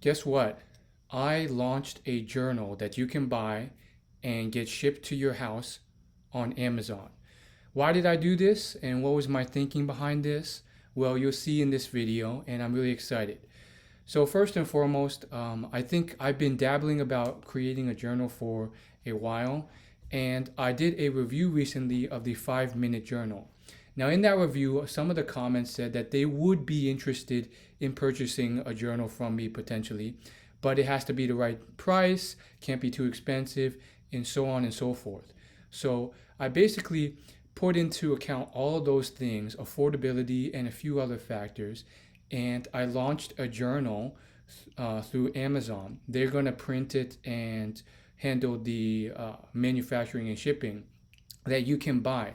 Guess what? I launched a journal that you can buy and get shipped to your house on Amazon. Why did I do this and what was my thinking behind this? Well, you'll see in this video, and I'm really excited. So first and foremost, I think I've been dabbling about creating a journal for a while, and I did a review recently of the 5 Minute Journal. Now, in that review, some of the comments said that they would be interested in purchasing a journal from me potentially, but it has to be the right price, can't be too expensive, and so on and so forth. So I basically put into account all of those things, affordability, and a few other factors, and I launched a journal through Amazon. They're going to print it and handle the manufacturing and shipping that you can buy.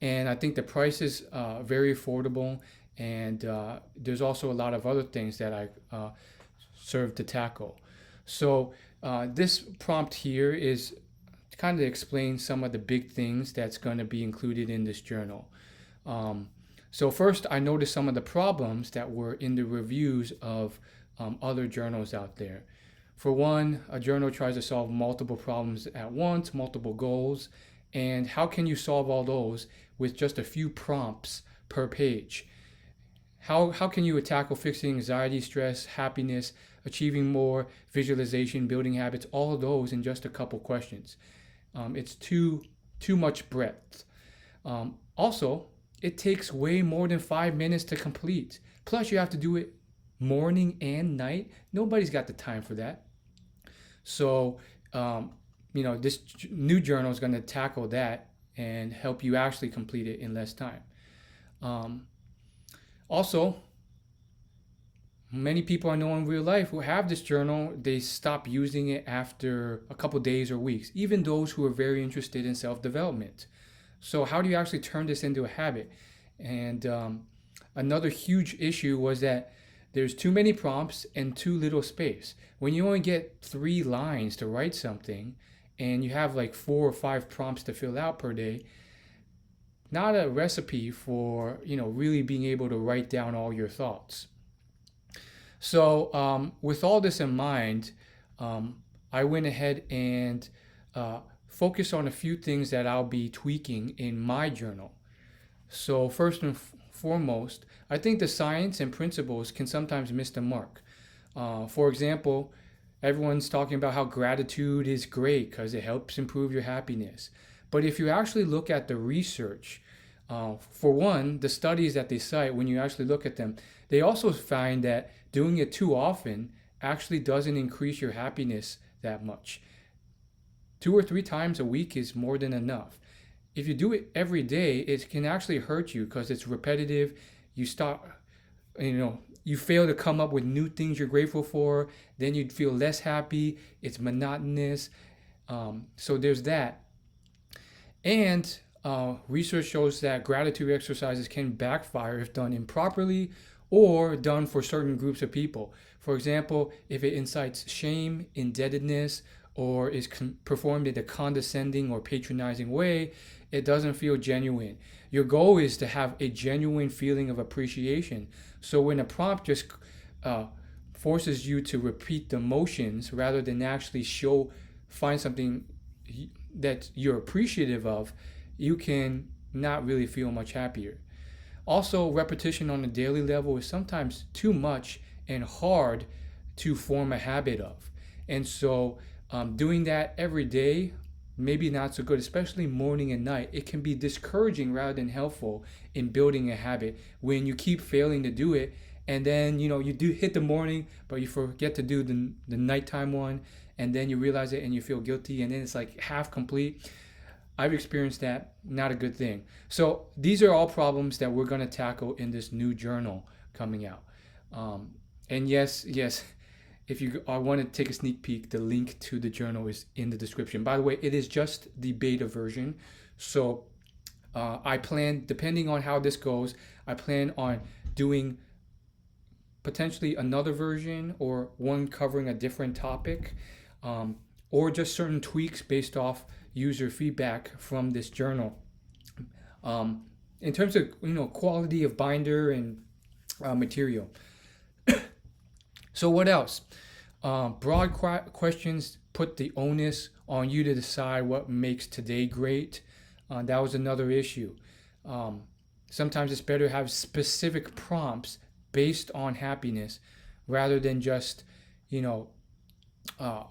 And I think the price is very affordable. And there's also a lot of other things that I serve to tackle. So this prompt here is to kind of explain some of the big things that's going to be included in this journal. So first, I noticed some of the problems that were in the reviews of other journals out there. For one, a journal tries to solve multiple problems at once, multiple goals, and how can you solve all those with just a few prompts per page? How can you tackle fixing anxiety, stress, happiness, achieving more, visualization, building habits, all of those in just a couple questions? It's too much breadth. Also, it takes way more than 5 minutes to complete. Plus, you have to do it morning and night. Nobody's got the time for that. So, this new journal is going to tackle that and help you actually complete it in less time. Also, many people I know in real life who have this journal, they stop using it after a couple days or weeks, even those who are very interested in self-development. So how do you actually turn this into a habit? And another huge issue was that there's too many prompts and too little space. When you only get 3 lines to write something and you have like 4 or 5 prompts to fill out per day, not a recipe for really being able to write down all your thoughts. So with all this in mind, I went ahead and focused on a few things that I'll be tweaking in my journal. So first and foremost, I think the science and principles can sometimes miss the mark. For example, everyone's talking about how gratitude is great because it helps improve your happiness. But if you actually look at the research, for one, the studies that they cite, when you actually look at them, they also find that doing it too often actually doesn't increase your happiness that much. 2 or 3 times a week is more than enough. If you do it every day, it can actually hurt you because it's repetitive. You start, you fail to come up with new things you're grateful for. Then you'd feel less happy. It's monotonous. So there's that. And research shows that gratitude exercises can backfire if done improperly or done for certain groups of people. For example, if it incites shame, indebtedness, or is performed in a condescending or patronizing way, it doesn't feel genuine. Your goal is to have a genuine feeling of appreciation. So when a prompt just forces you to repeat the motions rather than actually find something that you're appreciative of, you can not really feel much happier. Also, repetition on a daily level is sometimes too much and hard to form a habit of. And so doing that every day, maybe not so good, especially morning and night. It can be discouraging rather than helpful in building a habit when you keep failing to do it. And then, you do hit the morning, but you forget to do the nighttime one. And then you realize it and you feel guilty. And then it's like half complete. I've experienced that, not a good thing. So these are all problems that we're going to tackle in this new journal coming out. And yes, if you want to take a sneak peek, the link to the journal is in the description. By the way, it is just the beta version. So I plan, depending on how this goes, I plan on doing potentially another version or one covering a different topic, or just certain tweaks based off user feedback from this journal. In terms of quality of binder and material. So what else? Broad questions put the onus on you to decide what makes today great. That was another issue. Um, Sometimes it's better to have specific prompts based on happiness rather than just, you know, uh,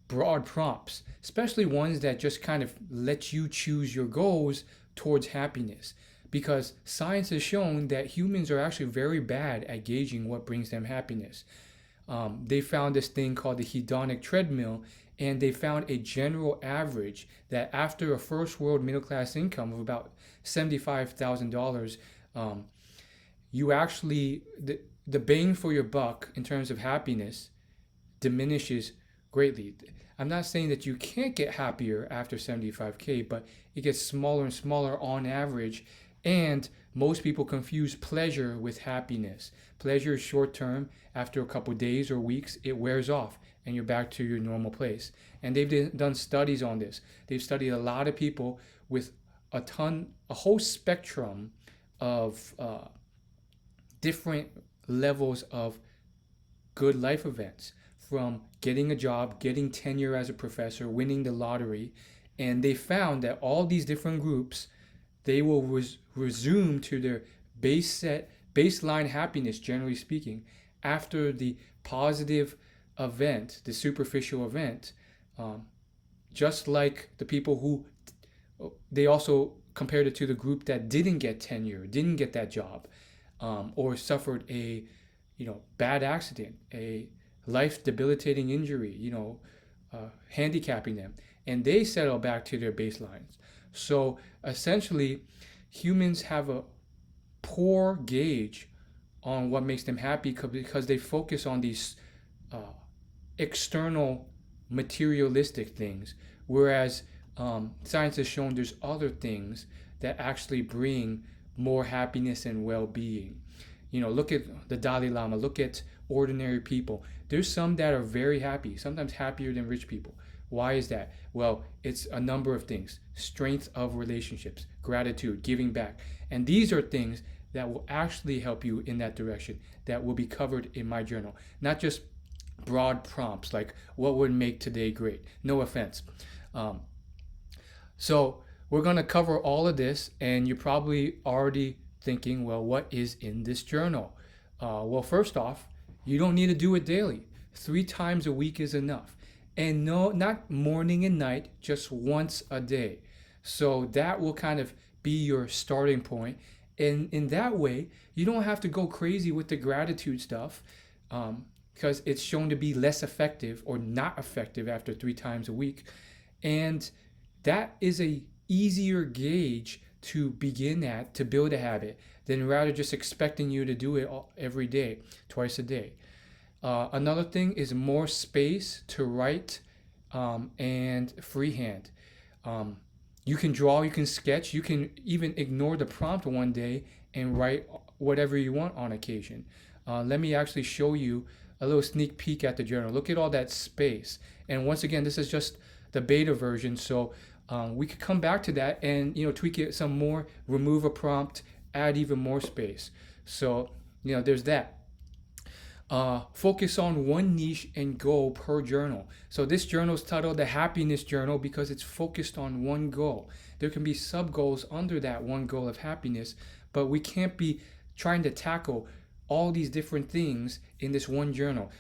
broad prompts, especially ones that just kind of let you choose your goals towards happiness. Because science has shown that humans are actually very bad at gauging what brings them happiness. They found this thing called the hedonic treadmill, and they found a general average that after a first world middle class income of about $75,000, um, you actually, the bang for your buck in terms of happiness diminishes greatly. I'm not saying that you can't get happier after 75K, but it gets smaller and smaller on average. And most people confuse pleasure with happiness. Pleasure is short term. After a couple days or weeks, it wears off and you're back to your normal place. And they've done studies on this. They've studied a lot of people with a whole spectrum of different levels of good life events, from getting a job, getting tenure as a professor, winning the lottery. And they found that all these different groups, they will resume to their baseline happiness, generally speaking, after the positive event, the superficial event. Just like the people who, they also compared it to the group that didn't get tenure, didn't get that job, or suffered a, bad accident, a life debilitating injury, handicapping them, and they settle back to their baselines. So essentially, humans have a poor gauge on what makes them happy because they focus on these uh, external materialistic things, whereas science has shown there's other things that actually bring more happiness and well-being. Look at the Dalai Lama, look at ordinary people. There's some that are very happy, sometimes happier than rich people. Why is that? Well, it's a number of things: strength of relationships, gratitude, giving back. And these are things that will actually help you in that direction, that will be covered in my journal. Not just broad prompts like what would make today great. No offense. So we're going to cover all of this, and you're probably already thinking, well, what is in this journal? Well, first off, you don't need to do it daily. 3 times a week is enough. And no, not morning and night, just once a day. So that will kind of be your starting point. And in that way, you don't have to go crazy with the gratitude stuff, because it's shown to be less effective or not effective after 3 times a week. And that is a easier gauge to begin at, to build a habit, than rather just expecting you to do it every day, twice a day. Another thing is more space to write and freehand. You can draw, you can sketch, you can even ignore the prompt one day and write whatever you want on occasion. Let me actually show you a little sneak peek at the journal. Look at all that space. And once again, this is just the beta version, so we could come back to that and tweak it some more, remove a prompt, add even more space. So there's that. Focus on one niche and goal per journal. So this journal is titled the Happiness Journal because it's focused on one goal. There can be sub goals under that one goal of happiness, but we can't be trying to tackle all these different things in this one journal.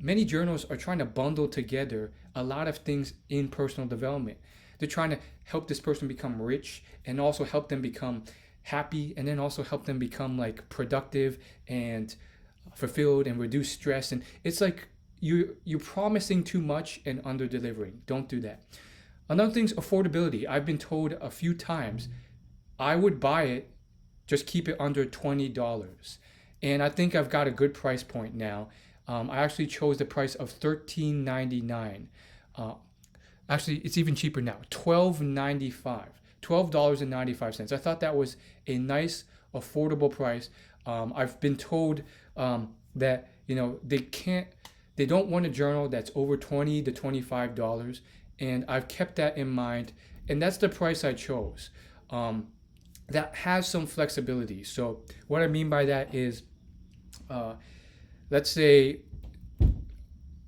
Many journals are trying to bundle together a lot of things in personal development. They're trying to help this person become rich and also help them become happy, and then also help them become like productive and fulfilled and reduce stress. And it's like you're promising too much and under delivering. Don't do that. Another thing's affordability. I've been told a few times, I would buy it, just keep it under $20. And I think I've got a good price point now. I actually chose the price of $13.99. Actually, it's even cheaper now, $12.95. $12.95. I thought that was a nice, affordable price. I've been told that they don't want a journal that's over $20 to $25, and I've kept that in mind, and that's the price I chose. That has some flexibility. So what I mean by that is, let's say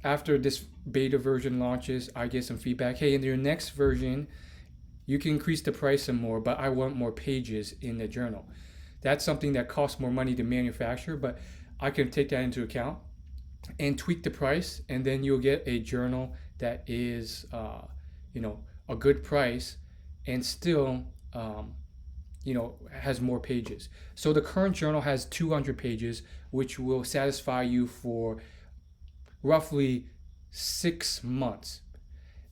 after this beta version launches, I get some feedback. Hey, in your next version, you can increase the price some more, but I want more pages in the journal. That's something that costs more money to manufacture, but I can take that into account and tweak the price, and then you'll get a journal that is, a good price and still, has more pages. So the current journal has 200 pages, which will satisfy you for roughly 6 months.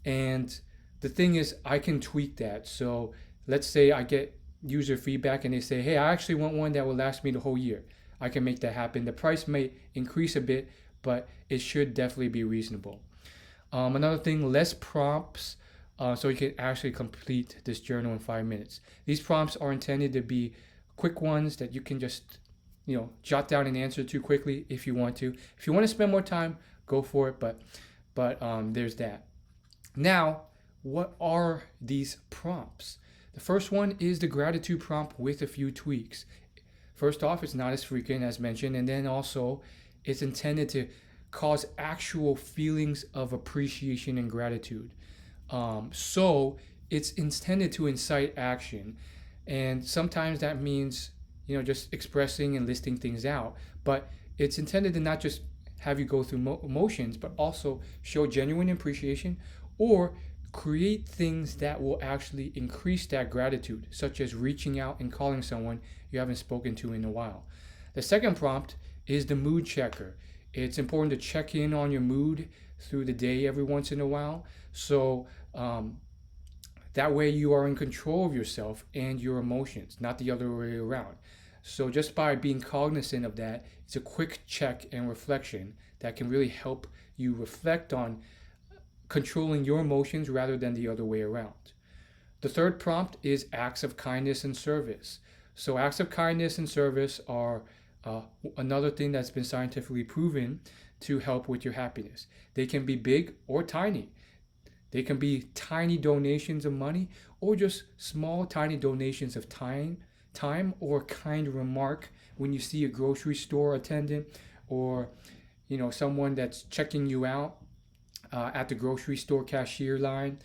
And the thing is, I can tweak that. So let's say I get user feedback and they say, hey, I actually want one that will last me the whole year. I can make that happen. The price may increase a bit, but it should definitely be reasonable. Another thing, less prompts, so you can actually complete this journal in 5 minutes. These prompts are intended to be quick ones that you can just, jot down an answer to quickly if you want to. If you want to spend more time, go for it. But there's that. Now, what are these prompts? The first one is the gratitude prompt with a few tweaks. First off, it's not as frequent as mentioned, and then also it's intended to cause actual feelings of appreciation and gratitude. So it's intended to incite action, and sometimes that means just expressing and listing things out. But it's intended to not just have you go through emotions, but also show genuine appreciation or create things that will actually increase that gratitude, such as reaching out and calling someone you haven't spoken to in a while. The second prompt is the mood checker. It's important to check in on your mood through the day every once in a while. So that way you are in control of yourself and your emotions, not the other way around. So just by being cognizant of that, it's a quick check and reflection that can really help you reflect on controlling your emotions rather than the other way around. The third prompt is acts of kindness and service. So acts of kindness and service are another thing that's been scientifically proven to help with your happiness. They can be big or tiny. They can be tiny donations of money or just small, tiny donations of time or kind remark when you see a grocery store attendant or someone that's checking you out at the grocery store cashier line,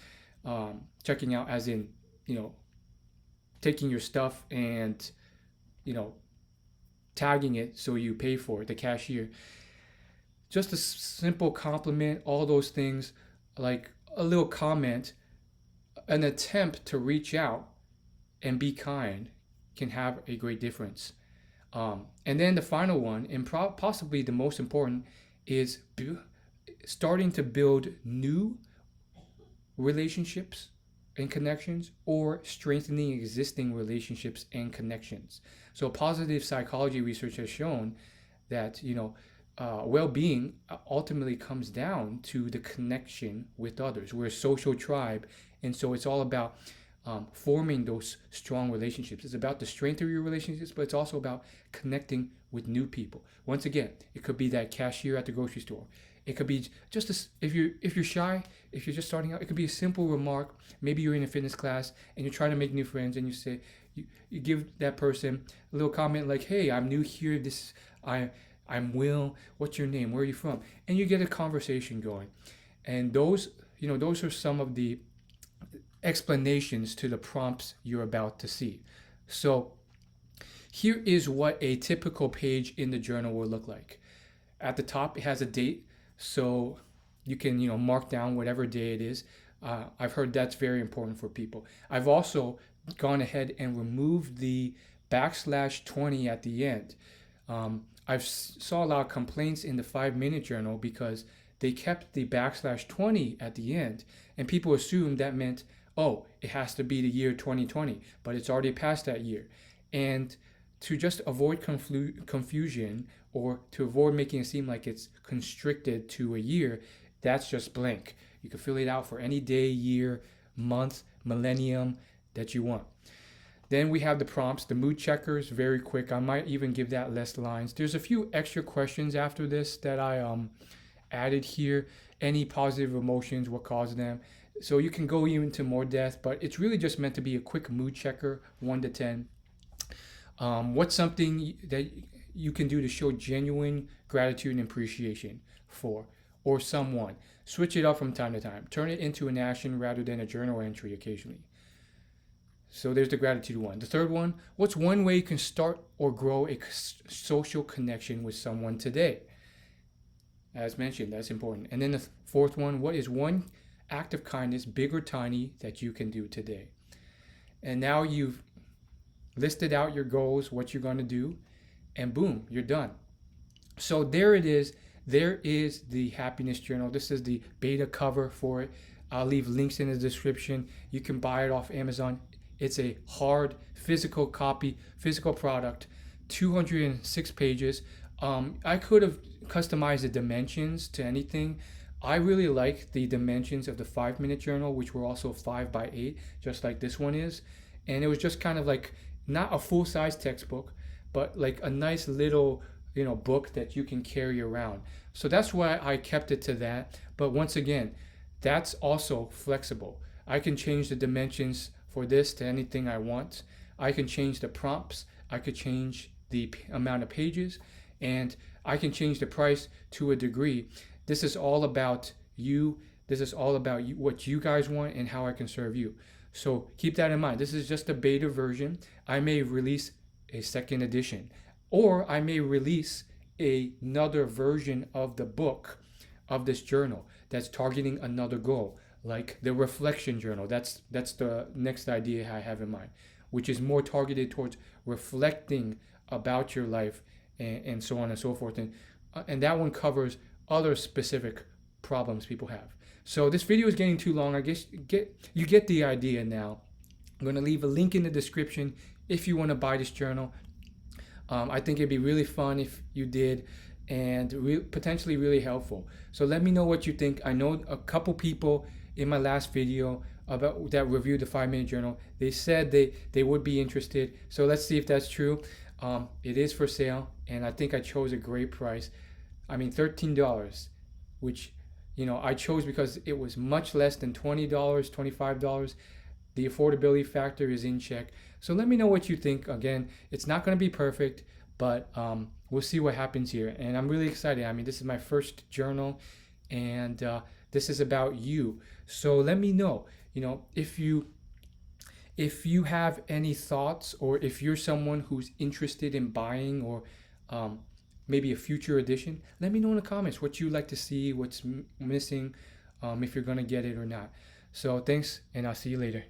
checking out as in, taking your stuff and, tagging it so you pay for it, the cashier. Just a simple compliment, all those things, like a little comment, an attempt to reach out and be kind can have a great difference. And then the final one, and possibly the most important, is starting to build new relationships and connections or strengthening existing relationships and connections. So positive psychology research has shown that well-being ultimately comes down to the connection with others. We're a social tribe, and so it's all about forming those strong relationships. It's about the strength of your relationships, but it's also about connecting with new people. Once again, it could be that cashier at the grocery store. It could be just if you're shy, if you're just starting out, it could be a simple remark. Maybe you're in a fitness class and you're trying to make new friends, and you say you give that person a little comment like, "Hey, I'm new here. I'm Will. What's your name? Where are you from?" And you get a conversation going. And those are some of the explanations to the prompts you're about to see. So here is what a typical page in the journal will look like. At the top, it has a date, so you can mark down whatever day it is. I've heard that's very important for people. I've also gone ahead and removed the \20 at the end. I've saw a lot of complaints in the 5-minute journal because they kept the \20 at the end, and people assumed that meant, oh, it has to be the year 2020, but it's already past that year. And to just avoid confusion or to avoid making it seem like it's constricted to a year, that's just blank. You can fill it out for any day, year, month, millennium that you want. Then we have the prompts, the mood checkers, very quick. I might even give that less lines. There's a few extra questions after this that I added here. Any positive emotions, what caused them? So you can go even into more depth, but it's really just meant to be a quick mood checker, 1 to 10. What's something that you can do to show genuine gratitude and appreciation for? or someone. Switch it up from time to time. Turn it into an action rather than a journal entry occasionally. So there's the gratitude one. The third one, what's one way you can start or grow a social connection with someone today? As mentioned, that's important. And then the fourth one, what is one act of kindness, big or tiny, that you can do today? And now you've listed out your goals, what you're going to do, and boom, you're done. So there it is. There is the happiness journal. This is the beta cover for it. I'll leave links in the description. You can buy it off Amazon. It's a hard physical copy, physical product, 206 pages. I could have customized the dimensions to anything. I really like the dimensions of the 5-minute journal, which were also 5 by 8, just like this one is. And it was just kind of like not a full-size textbook, but like a nice little, book that you can carry around. So that's why I kept it to that. But once again, that's also flexible. I can change the dimensions for this to anything I want. I can change the prompts. I could change the amount of pages, and I can change the price to a degree. This is all about you. This is all about you, what you guys want and how I can serve you. So keep that in mind. This is just a beta version. I may release a second edition, or I may release another version of the book, of this journal, that's targeting another goal, like the reflection journal. That's the next idea I have in mind, which is more targeted towards reflecting about your life and so on and so forth. And that one covers other specific problems people have. So this video is getting too long. I guess you get the idea now. I'm going to leave a link in the description if you want to buy this journal. I think it'd be really fun if you did, and potentially really helpful. So let me know what you think. I know a couple people in my last video about that reviewed the 5-minute journal. They said they would be interested. So let's see if that's true. It is for sale, and I think I chose a great price. I mean, $13, which I chose because it was much less than $20, $25. The affordability factor is in check. So let me know what you think. Again, it's not going to be perfect, but we'll see what happens here. And I'm really excited. I mean, this is my first journal, and this is about you. So let me know, if you have any thoughts, or if you're someone who's interested in buying, or maybe a future edition. Let me know in the comments what you'd like to see, what's missing, if you're going to get it or not. So thanks, and I'll see you later.